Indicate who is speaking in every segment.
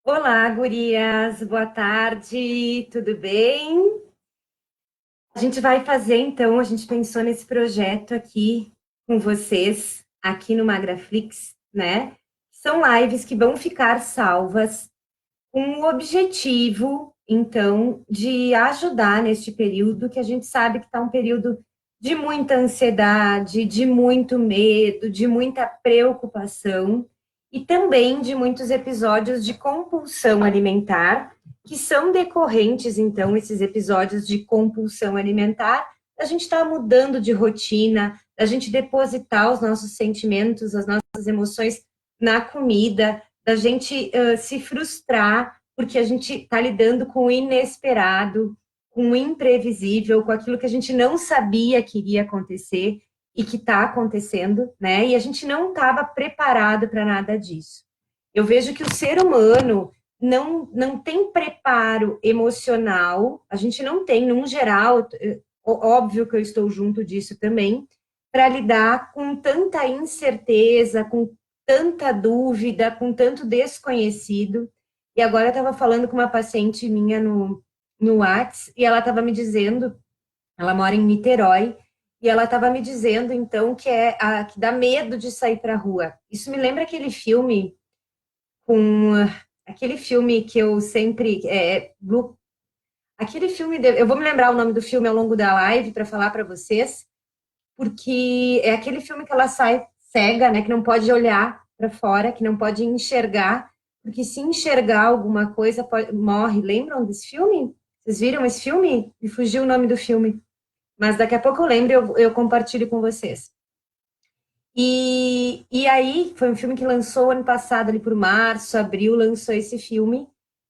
Speaker 1: Olá, gurias, boa tarde, tudo bem? A gente vai fazer, então, a gente pensou nesse projeto aqui com vocês, aqui no Magraflix, né? São lives que vão ficar salvas com o objetivo, então, de ajudar neste período, que a gente sabe que está um período de muita ansiedade, de muito medo, de muita preocupação e também de muitos episódios de compulsão alimentar, que são decorrentes, então, esses episódios de compulsão alimentar, a gente está mudando de rotina, a gente depositar os nossos sentimentos, as nossas emoções na comida, da gente se frustrar, porque a gente está lidando com o inesperado, com o imprevisível, com aquilo que a gente não sabia que iria acontecer e que está acontecendo, né? E a gente não estava preparado para nada disso. Eu vejo que o ser humano não tem preparo emocional, a gente não tem, num geral, óbvio que eu estou junto disso também, para lidar com tanta incerteza, com tanta dúvida, com tanto desconhecido. E agora eu estava falando com uma paciente minha no Whats, e ela estava me dizendo, ela mora em Niterói, e ela estava me dizendo, então, que dá medo de sair para a rua. Isso me lembra aquele filme com aquele filme que eu sempre aquele filme eu vou me lembrar o nome do filme ao longo da live para falar para vocês, porque é aquele filme que ela sai cega, né, que não pode olhar para fora, que não pode enxergar, porque se enxergar alguma coisa morre. Lembram desse filme? Vocês viram esse filme? Me fugiu o nome do filme, mas daqui a pouco eu lembro e eu compartilho com vocês. E aí, foi um filme que lançou ano passado, ali por março, abril, lançou esse filme.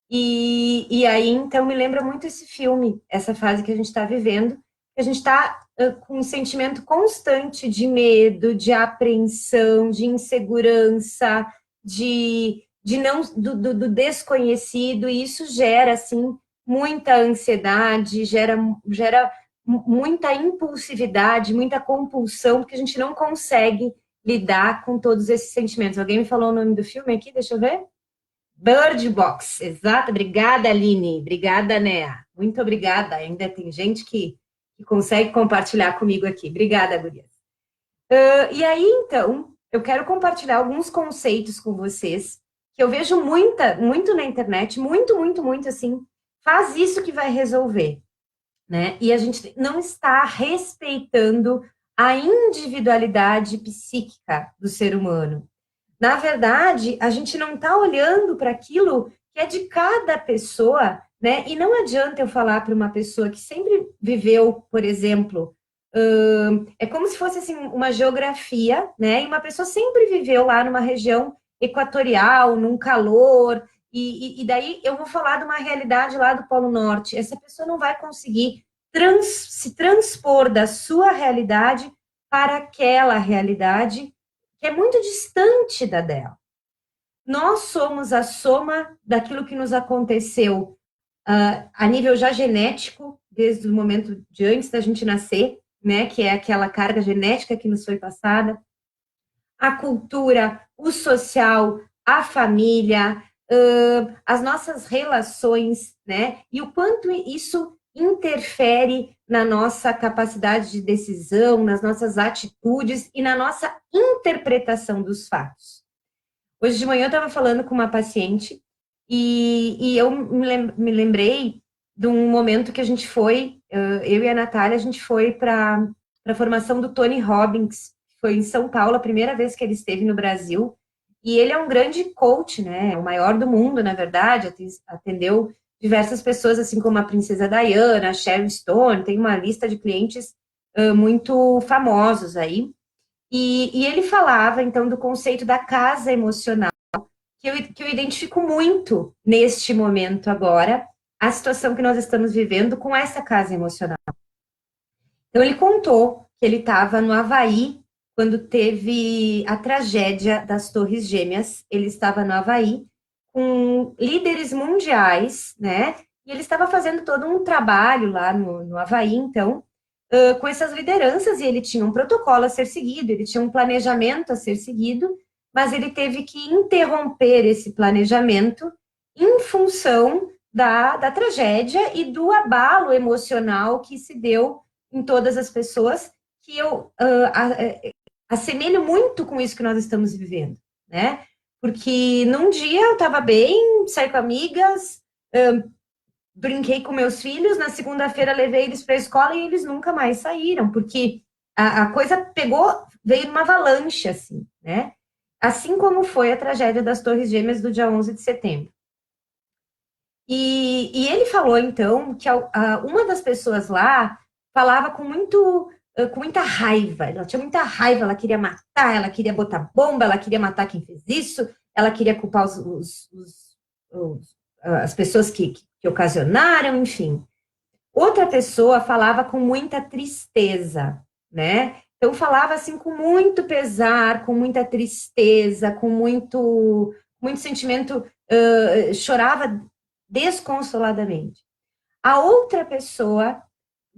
Speaker 1: E aí, então, me lembra muito esse filme, essa fase que a gente está vivendo, que a gente está com um sentimento constante de medo, de apreensão, de insegurança, de não do desconhecido, e isso gera, assim, muita ansiedade, gera muita impulsividade, muita compulsão, porque a gente não consegue lidar com todos esses sentimentos. Alguém me falou o nome do filme aqui? Deixa eu ver. Bird Box, exato. Obrigada, Aline. Obrigada, Nea. Muito obrigada. Ainda tem gente que consegue compartilhar comigo aqui. Obrigada, Gurias. E aí, então, eu quero compartilhar alguns conceitos com vocês que eu vejo muito na internet, muito, assim. Faz isso que vai resolver, né? E a gente não está respeitando a individualidade psíquica do ser humano. Na verdade, a gente não está olhando para aquilo que é de cada pessoa, né? E não adianta eu falar para uma pessoa que sempre viveu, por exemplo, é como se fosse assim uma geografia, né? E uma pessoa sempre viveu lá numa região equatorial, num calor, e daí eu vou falar de uma realidade lá do Polo Norte. Essa pessoa não vai conseguir se transpor da sua realidade para aquela realidade que é muito distante da dela. Nós somos a soma daquilo que nos aconteceu a nível já genético, desde o momento de antes da gente nascer, né, que é aquela carga genética que nos foi passada, a cultura, o social, a família, as nossas relações, né, e o quanto isso interfere na nossa capacidade de decisão, nas nossas atitudes e na nossa interpretação dos fatos. Hoje de manhã eu estava falando com uma paciente e eu me lembrei de um momento que a gente foi, eu e a Natália, a gente foi para a formação do Tony Robbins, que foi em São Paulo, a primeira vez que ele esteve no Brasil. E ele é um grande coach, né? É o maior do mundo, na verdade, atendeu diversas pessoas, assim como a Princesa Diana, a Sharon Stone, tem uma lista de clientes muito famosos aí. E ele falava, então, do conceito da casa emocional, que eu identifico muito neste momento agora, a situação que nós estamos vivendo com essa casa emocional. Então, ele contou que ele estava no Havaí, quando teve a tragédia das Torres Gêmeas. Ele estava no Havaí com líderes mundiais, né? E ele estava fazendo todo um trabalho lá no Havaí, então, com essas lideranças, e ele tinha um protocolo a ser seguido, ele tinha um planejamento a ser seguido, mas ele teve que interromper esse planejamento em função da tragédia e do abalo emocional que se deu em todas as pessoas, que eu assemelho muito com isso que nós estamos vivendo, né? Porque num dia eu estava bem, saí com amigas, brinquei com meus filhos, na segunda-feira levei eles para a escola e eles nunca mais saíram, porque a coisa pegou, veio numa avalanche, assim, né? Assim como foi a tragédia das Torres Gêmeas do dia 11 de setembro. E ele falou, então, que uma das pessoas lá falava com muita raiva. Ela tinha muita raiva, ela queria matar, ela queria botar bomba, ela queria matar quem fez isso, ela queria culpar as pessoas que ocasionaram, enfim. Outra pessoa falava com muita tristeza, né? Então falava assim com muito pesar, com muita tristeza, com muito sentimento, chorava desconsoladamente. A outra pessoa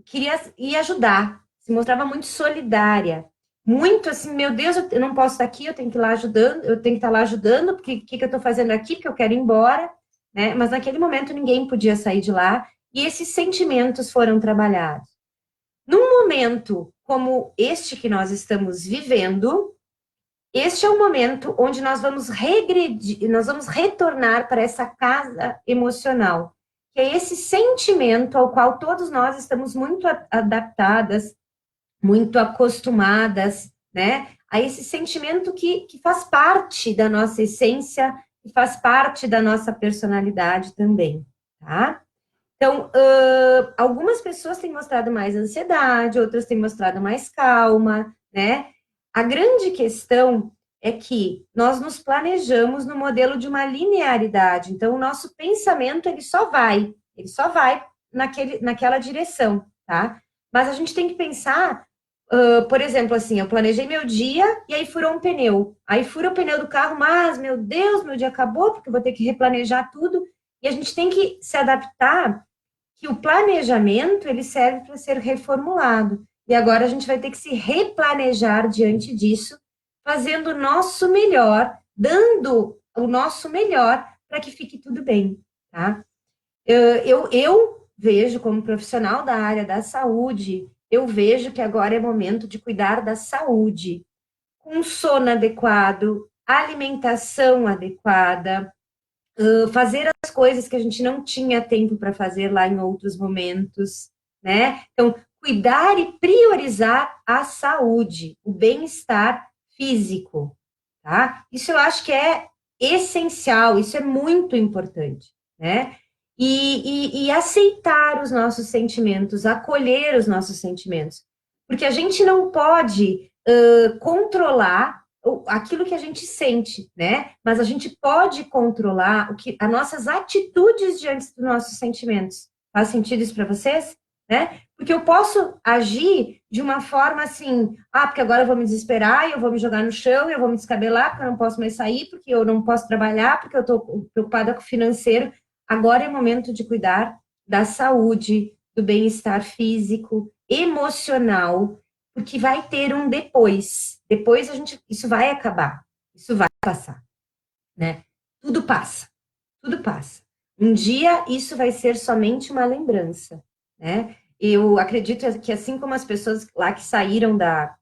Speaker 1: queria ir ajudar, se mostrava muito solidária, muito assim, meu Deus, eu não posso estar aqui, eu tenho que ir lá ajudando, eu tenho que estar lá ajudando, porque o que eu estou fazendo aqui, porque eu quero ir embora, né? Mas naquele momento ninguém podia sair de lá, e esses sentimentos foram trabalhados. Num momento como este que nós estamos vivendo, este é o momento onde nós vamos regredir, nós vamos retornar para essa casa emocional, que é esse sentimento ao qual todos nós estamos muito adaptadas, muito acostumadas, né? A esse sentimento que faz parte da nossa essência, que faz parte da nossa personalidade também, tá? Então, algumas pessoas têm mostrado mais ansiedade, outras têm mostrado mais calma, né? A grande questão é que nós nos planejamos no modelo de uma linearidade. Então, o nosso pensamento, ele só vai naquela direção, tá? Mas a gente tem que pensar, por exemplo, assim, eu planejei meu dia e aí furou um pneu. Aí fura o pneu do carro, mas, meu Deus, meu dia acabou, porque eu vou ter que replanejar tudo. E a gente tem que se adaptar que o planejamento ele serve para ser reformulado. E agora a gente vai ter que se replanejar diante disso, fazendo o nosso melhor, dando o nosso melhor para que fique tudo bem, tá? Eu vejo como profissional da área da saúde, eu vejo que agora é momento de cuidar da saúde, com sono adequado, alimentação adequada, fazer as coisas que a gente não tinha tempo para fazer lá em outros momentos, né? Então, cuidar e priorizar a saúde, o bem-estar físico, tá? Isso eu acho que é essencial, isso é muito importante, né? E aceitar os nossos sentimentos, acolher os nossos sentimentos, porque a gente não pode controlar aquilo que a gente sente, né? Mas a gente pode controlar as nossas atitudes diante dos nossos sentimentos. Faz sentido isso para vocês? Né? Porque eu posso agir de uma forma assim, porque agora eu vou me desesperar, eu vou me jogar no chão, eu vou me descabelar, porque eu não posso mais sair, porque eu não posso trabalhar, porque eu estou preocupada com o financeiro. Agora é momento de cuidar da saúde, do bem-estar físico, emocional, porque vai ter um depois. Depois isso vai acabar, isso vai passar, né? Tudo passa, tudo passa. Um dia isso vai ser somente uma lembrança, né? Eu acredito que assim como as pessoas lá que saíram da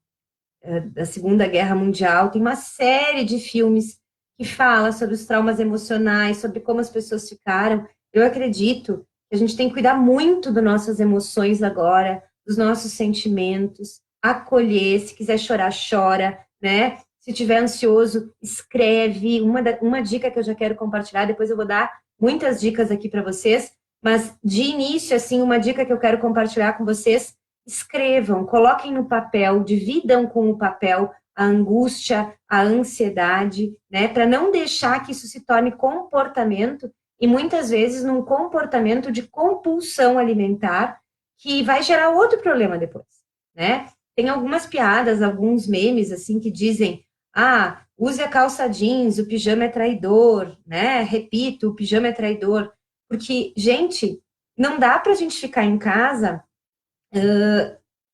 Speaker 1: Segunda Guerra Mundial, tem uma série de filmes que fala sobre os traumas emocionais, sobre como as pessoas ficaram. Eu acredito que a gente tem que cuidar muito das nossas emoções agora, dos nossos sentimentos, acolher, se quiser chorar, chora, né? Se tiver ansioso, escreve. Uma dica que eu já quero compartilhar, depois eu vou dar muitas dicas aqui para vocês, mas de início, assim, uma dica que eu quero compartilhar com vocês: escrevam, coloquem no papel, dividam com o papel a angústia, a ansiedade, né, para não deixar que isso se torne comportamento e muitas vezes num comportamento de compulsão alimentar que vai gerar outro problema depois, né? Tem algumas piadas, alguns memes assim que dizem: use a calça jeans, o pijama é traidor, né? Repito, o pijama é traidor, porque gente, não dá para a gente ficar em casa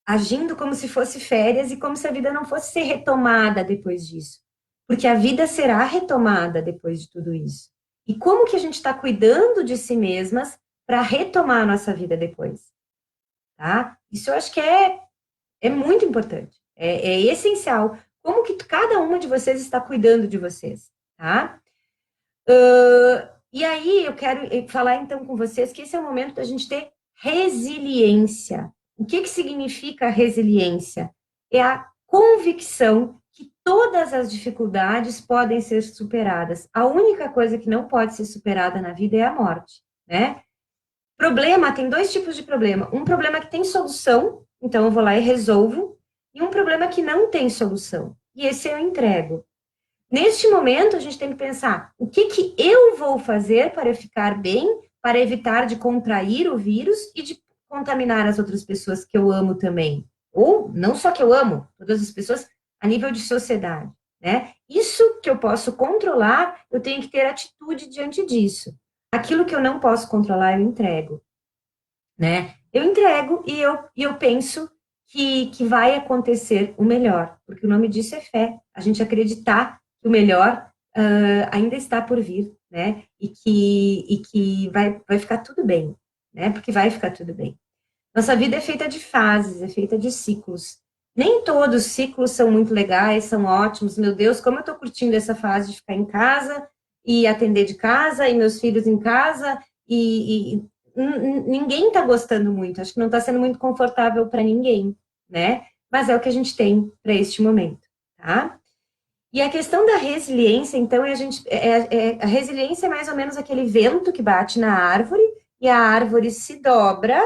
Speaker 1: agindo como se fosse férias e como se a vida não fosse ser retomada depois disso. Porque a vida será retomada depois de tudo isso. E como que a gente está cuidando de si mesmas para retomar a nossa vida depois, tá? Isso eu acho que é muito importante, é essencial. Como que cada uma de vocês está cuidando de vocês, tá? E aí eu quero falar então com vocês que esse é o momento da gente ter resiliência. O que significa resiliência? É a convicção que todas as dificuldades podem ser superadas. A única coisa que não pode ser superada na vida é a morte, né? Problema, tem dois tipos de problema. Um problema que tem solução, então eu vou lá e resolvo, e um problema que não tem solução. E esse eu entrego. Neste momento, a gente tem que pensar o que eu vou fazer para eu ficar bem, para evitar de contrair o vírus e de contaminar as outras pessoas que eu amo também. Ou não só que eu amo, todas as pessoas a nível de sociedade, né? Isso que eu posso controlar, eu tenho que ter atitude diante disso. Aquilo que eu não posso controlar, eu entrego, né? Eu entrego e eu penso que vai acontecer o melhor, porque o nome disso é fé. A gente acreditar que o melhor ainda está por vir, né? E que vai ficar tudo bem, né? Porque vai ficar tudo bem. Nossa vida é feita de fases, é feita de ciclos. Nem todos os ciclos são muito legais, são ótimos. Meu Deus, como eu estou curtindo essa fase de ficar em casa e atender de casa e meus filhos em casa e ninguém está gostando muito. Acho que não está sendo muito confortável para ninguém, né? Mas é o que a gente tem para este momento, tá? E a questão da resiliência, então, a resiliência é mais ou menos aquele vento que bate na árvore e a árvore se dobra,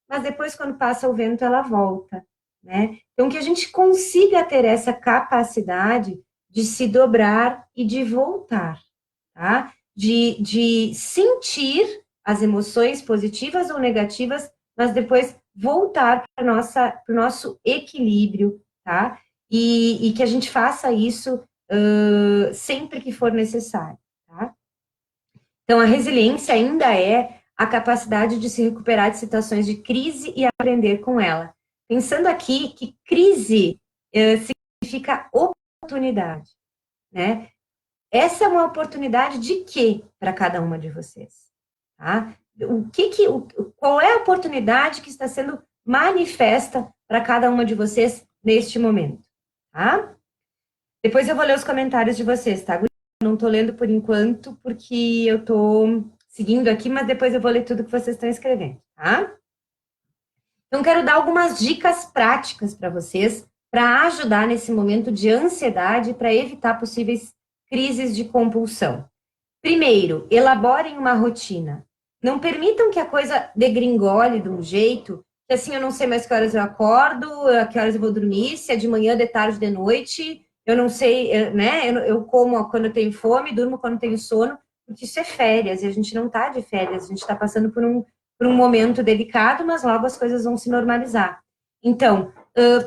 Speaker 1: mas depois, quando passa o vento, ela volta, né? Então, que a gente consiga ter essa capacidade de se dobrar e de voltar, tá? De sentir as emoções positivas ou negativas, mas depois voltar para o nosso equilíbrio, tá? E que a gente faça isso sempre que for necessário, tá? Então, a resiliência ainda é a capacidade de se recuperar de situações de crise e aprender com ela. Pensando aqui que crise significa oportunidade, né? Essa é uma oportunidade de quê para cada uma de vocês? Tá? Qual é a oportunidade que está sendo manifesta para cada uma de vocês neste momento? Tá? Depois eu vou ler os comentários de vocês, tá? Não estou lendo por enquanto, porque eu estou seguindo aqui, mas depois eu vou ler tudo que vocês estão escrevendo, tá? Então, quero dar algumas dicas práticas para vocês, para ajudar nesse momento de ansiedade, para evitar possíveis crises de compulsão. Primeiro, elaborem uma rotina. Não permitam que a coisa degringole de um jeito que assim eu não sei mais que horas eu acordo, a que horas eu vou dormir, se é de manhã, de tarde, de noite, eu não sei, né? Eu como quando eu tenho fome, durmo quando tenho sono, porque isso é férias, e a gente não está de férias, a gente está passando por um momento delicado, mas logo as coisas vão se normalizar. Então,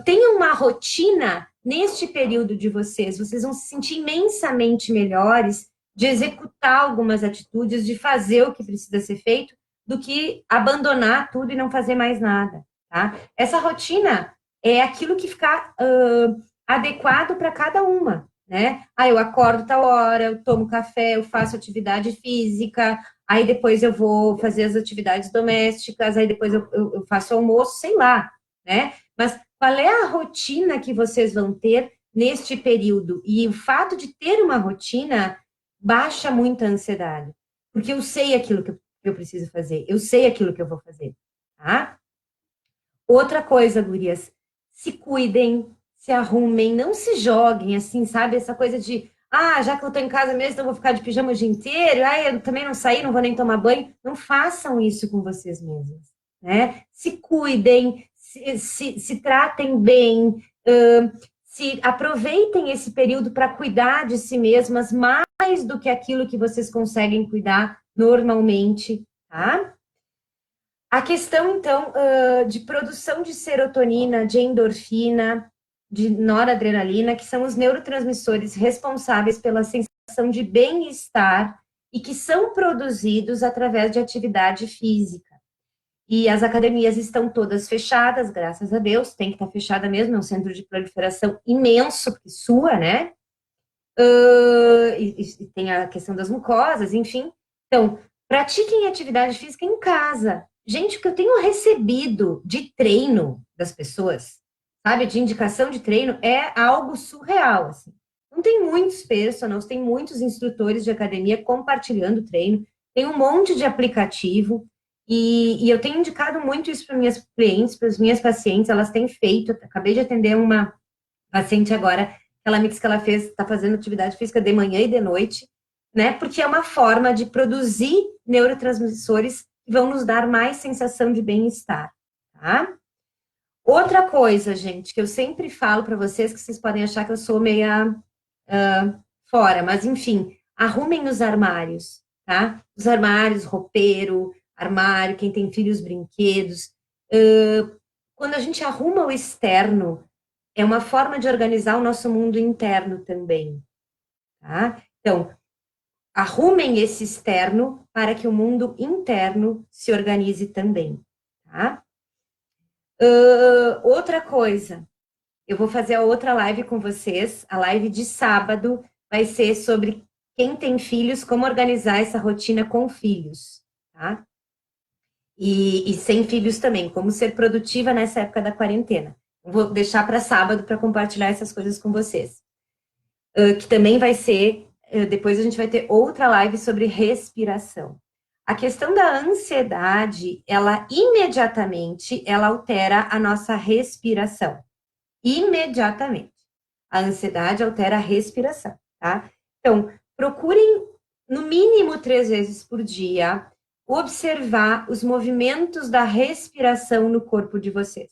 Speaker 1: tenham uma rotina neste período de vocês vão se sentir imensamente melhores de executar algumas atitudes, de fazer o que precisa ser feito, do que abandonar tudo e não fazer mais nada, tá? Essa rotina é aquilo que ficar adequado para cada uma, né? Ah, eu acordo tal hora, eu tomo café, eu faço atividade física, aí depois eu vou fazer as atividades domésticas, aí depois eu faço almoço, sei lá, né? Mas qual é a rotina que vocês vão ter neste período? E o fato de ter uma rotina baixa muito a ansiedade, porque eu sei aquilo que eu preciso fazer, eu sei aquilo que eu vou fazer, tá? Outra coisa, gurias, se cuidem, se arrumem, não se joguem assim, sabe? Essa coisa de, já que eu tô em casa mesmo, então eu vou ficar de pijama o dia inteiro, eu também não saí, não vou nem tomar banho. Não façam isso com vocês mesmas, né? Se cuidem, se tratem bem, se aproveitem esse período para cuidar de si mesmas mais do que aquilo que vocês conseguem cuidar normalmente, tá? A questão, então, de produção de serotonina, de endorfina, de noradrenalina, que são os neurotransmissores responsáveis pela sensação de bem-estar e que são produzidos através de atividade física. E as academias estão todas fechadas, graças a Deus, tem que estar fechada mesmo, é um centro de proliferação imenso, que sua, né? E tem a questão das mucosas, enfim. Então, pratiquem atividade física em casa. Gente, o que eu tenho recebido de treino das pessoas, sabe, de indicação de treino, é algo surreal, assim. Não tem muitos personagens, tem muitos instrutores de academia compartilhando treino, tem um monte de aplicativo, e eu tenho indicado muito isso para minhas clientes, para as minhas pacientes, elas têm feito, acabei de atender uma paciente agora, ela me disse que ela está fazendo atividade física de manhã e de noite, né? Porque é uma forma de produzir neurotransmissores que vão nos dar mais sensação de bem-estar, tá? Outra coisa, gente, que eu sempre falo para vocês, que vocês podem achar que eu sou meia fora, mas enfim, arrumem os armários, tá? Os armários, roupeiro, armário, quem tem filhos, brinquedos. Quando a gente arruma o externo, é uma forma de organizar o nosso mundo interno também, tá? Então, arrumem esse externo para que o mundo interno se organize também, tá? Outra coisa, eu vou fazer a outra live com vocês, a live de sábado vai ser sobre quem tem filhos, como organizar essa rotina com filhos, tá? E sem filhos também, como ser produtiva nessa época da quarentena. Vou deixar para sábado para compartilhar essas coisas com vocês. Que também vai ser, depois a gente vai ter outra live sobre respiração. A questão da ansiedade, ela imediatamente, ela altera a nossa respiração. Imediatamente. A ansiedade altera a respiração, tá? Então, procurem, no mínimo 3 vezes por dia, observar os movimentos da respiração no corpo de vocês.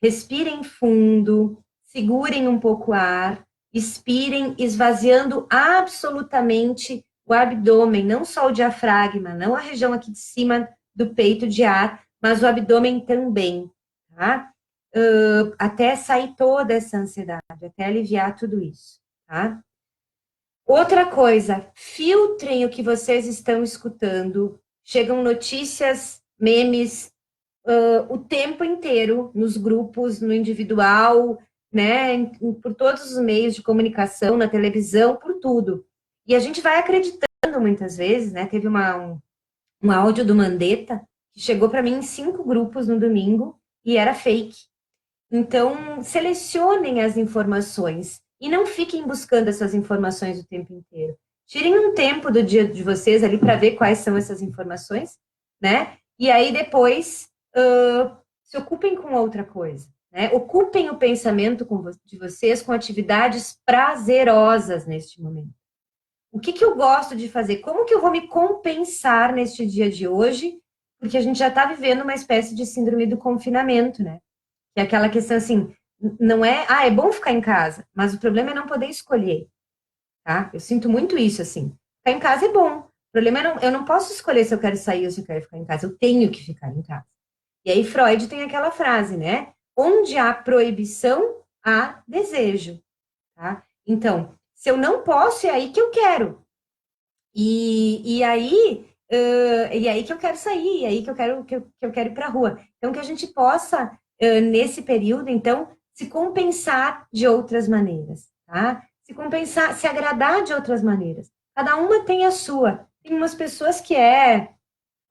Speaker 1: Respirem fundo, segurem um pouco o ar, expirem, esvaziando absolutamente o abdômen, não só o diafragma, não a região aqui de cima do peito de ar, mas o abdômen também, tá? Até sair toda essa ansiedade, até aliviar tudo isso, tá? Outra coisa, filtrem o que vocês estão escutando. Chegam notícias, memes, o tempo inteiro, nos grupos, no individual, né, por todos os meios de comunicação, na televisão, por tudo. E a gente vai acreditando muitas vezes, né? Teve um áudio do Mandetta que chegou para mim em 5 grupos no domingo e era fake. Então, selecionem as informações e não fiquem buscando essas informações o tempo inteiro. Tirem um tempo do dia de vocês ali para ver quais são essas informações, né? E aí depois se ocupem com outra coisa, né? Ocupem o pensamento de vocês com atividades prazerosas neste momento. O que eu gosto de fazer? Como que eu vou me compensar neste dia de hoje? Porque a gente já está vivendo uma espécie de síndrome do confinamento, né? Que é aquela questão assim, não é, é bom ficar em casa, mas o problema é não poder escolher, tá? Eu sinto muito isso, assim. Ficar em casa é bom. O problema é eu não posso escolher se eu quero sair ou se eu quero ficar em casa. Eu tenho que ficar em casa. E aí Freud tem aquela frase, né? Onde há proibição, há desejo, tá? Então, se eu não posso, é aí que eu quero. E aí que eu quero sair, é aí que eu quero ir para a rua. Então, que a gente possa, nesse período, então, se compensar de outras maneiras, tá? Se compensar, se agradar de outras maneiras. Cada uma tem a sua. Tem umas pessoas que é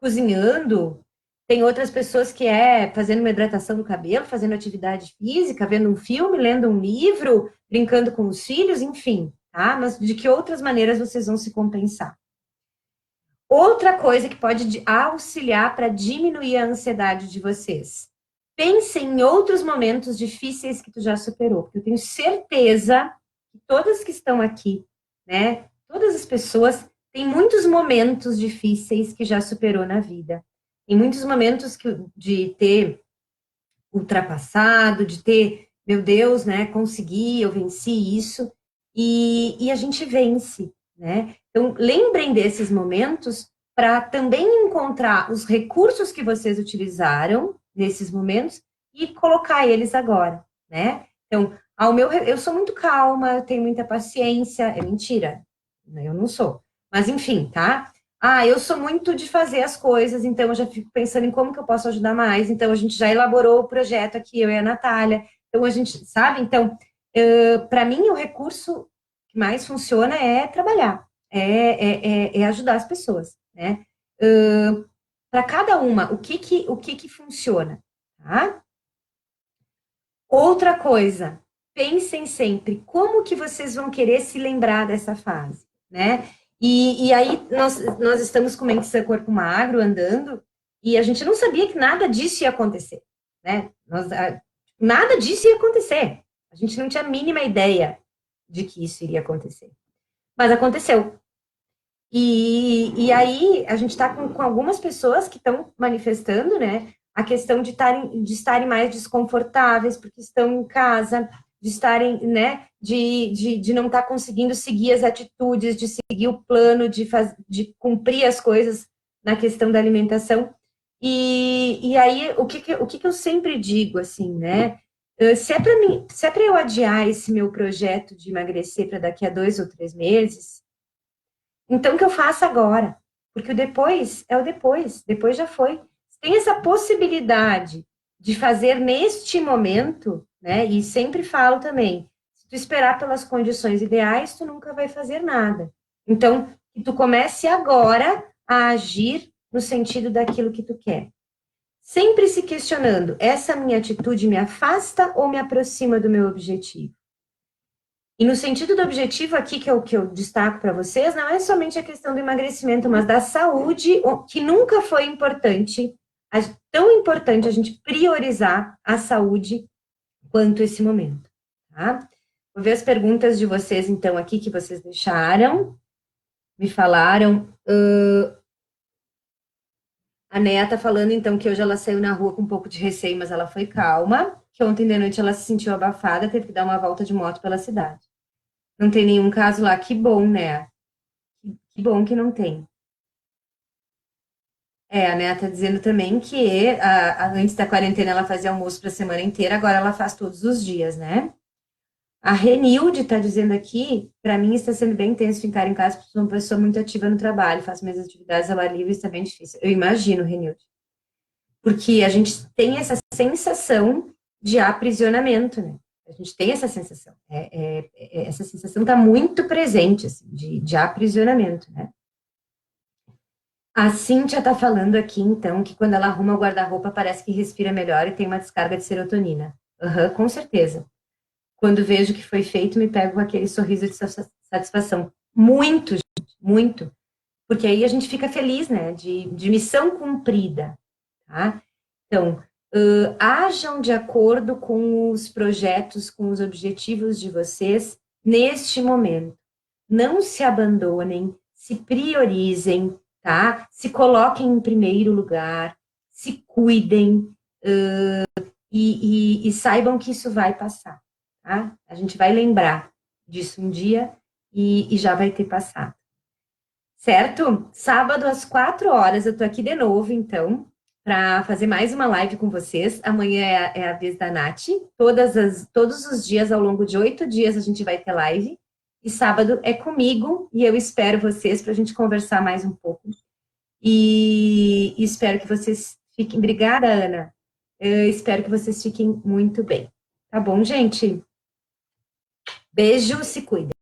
Speaker 1: cozinhando, tem outras pessoas que é fazendo uma hidratação no cabelo, fazendo atividade física, vendo um filme, lendo um livro, brincando com os filhos, enfim, tá? Mas de que outras maneiras vocês vão se compensar? Outra coisa que pode auxiliar para diminuir a ansiedade de vocês. Pensem em outros momentos difíceis que tu já superou, porque eu tenho certeza que todas que estão aqui, né, todas as pessoas têm muitos momentos difíceis que já superou na vida. Tem muitos momentos de ter ultrapassado, de ter, meu Deus, né, consegui, eu venci isso, e a gente vence, né? Então, lembrem desses momentos para também encontrar os recursos que vocês utilizaram nesses momentos e colocar eles agora, né? Então, eu sou muito calma, eu tenho muita paciência, é mentira, eu não sou. Mas, enfim, tá? Eu sou muito de fazer as coisas, então eu já fico pensando em como que eu posso ajudar mais. Então, a gente já elaborou o projeto aqui, eu e a Natália. Então, a gente, sabe? Então, para mim, o recurso que mais funciona é trabalhar, é ajudar as pessoas, né? Para cada uma, o que funciona, tá? Outra coisa, pensem sempre como que vocês vão querer se lembrar dessa fase, né? E aí nós estamos com mente seu corpo magro andando e a gente não sabia que nada disso ia acontecer, né? Nada disso ia acontecer. A gente não tinha a mínima ideia de que isso iria acontecer. Mas aconteceu. E aí a gente está com algumas pessoas que estão manifestando, né? A questão de estarem mais desconfortáveis porque estão em casa, de estarem, né? De não estar conseguindo seguir as atitudes, de seguir o plano, de cumprir as coisas na questão da alimentação. E aí, o que eu sempre digo, assim, né? Se é para mim, se é para eu adiar esse meu projeto de emagrecer para daqui a 2 ou 3 meses, então, que eu faça agora, porque o depois é o depois já foi. Tem essa possibilidade de fazer neste momento, né? E sempre falo também, se tu esperar pelas condições ideais, tu nunca vai fazer nada. Então, que tu comece agora a agir no sentido daquilo que tu quer. Sempre se questionando, essa minha atitude me afasta ou me aproxima do meu objetivo? E no sentido do objetivo aqui, que eu destaco para vocês, não é somente a questão do emagrecimento, mas da saúde, que nunca foi importante, tão importante a gente priorizar a saúde quanto esse momento, tá? Vou ver as perguntas de vocês, então, aqui, que vocês deixaram, me falaram. A Nea tá falando, então, que hoje ela saiu na rua com um pouco de receio, mas ela foi calma, que ontem de noite ela se sentiu abafada, teve que dar uma volta de moto pela cidade. Não tem nenhum caso lá, que bom, né? Que bom que não tem. A Né tá dizendo também que antes da quarentena ela fazia almoço para a semana inteira, agora ela faz todos os dias, né? A Renilde está dizendo aqui, para mim está sendo bem intenso ficar em casa, porque sou uma pessoa muito ativa no trabalho, faço minhas atividades ao ar livre, está bem difícil. Eu imagino, Renilde. Porque a gente tem essa sensação de aprisionamento, né? A gente tem essa sensação. Essa sensação está muito presente, assim, de aprisionamento, né? A Cíntia está falando aqui, então, que quando ela arruma o guarda-roupa parece que respira melhor e tem uma descarga de serotonina. Aham, com certeza. Quando vejo que foi feito, me pego com aquele sorriso de satisfação. Muito, gente, muito. Porque aí a gente fica feliz, né? De missão cumprida, tá? Então, ajam de acordo com os projetos, com os objetivos de vocês neste momento. Não se abandonem, se priorizem, tá? Se coloquem em primeiro lugar, se cuidem, e saibam que isso vai passar, tá? A gente vai lembrar disso um dia e já vai ter passado. Certo? Sábado às 4 horas eu tô aqui de novo, então, para fazer mais uma live com vocês. Amanhã é a vez da Nath. Todos os dias, ao longo de 8 dias, a gente vai ter live. E sábado é comigo, e eu espero vocês para a gente conversar mais um pouco. E espero que vocês fiquem. Obrigada, Ana. Eu espero que vocês fiquem muito bem. Tá bom, gente? Beijo, se cuidem.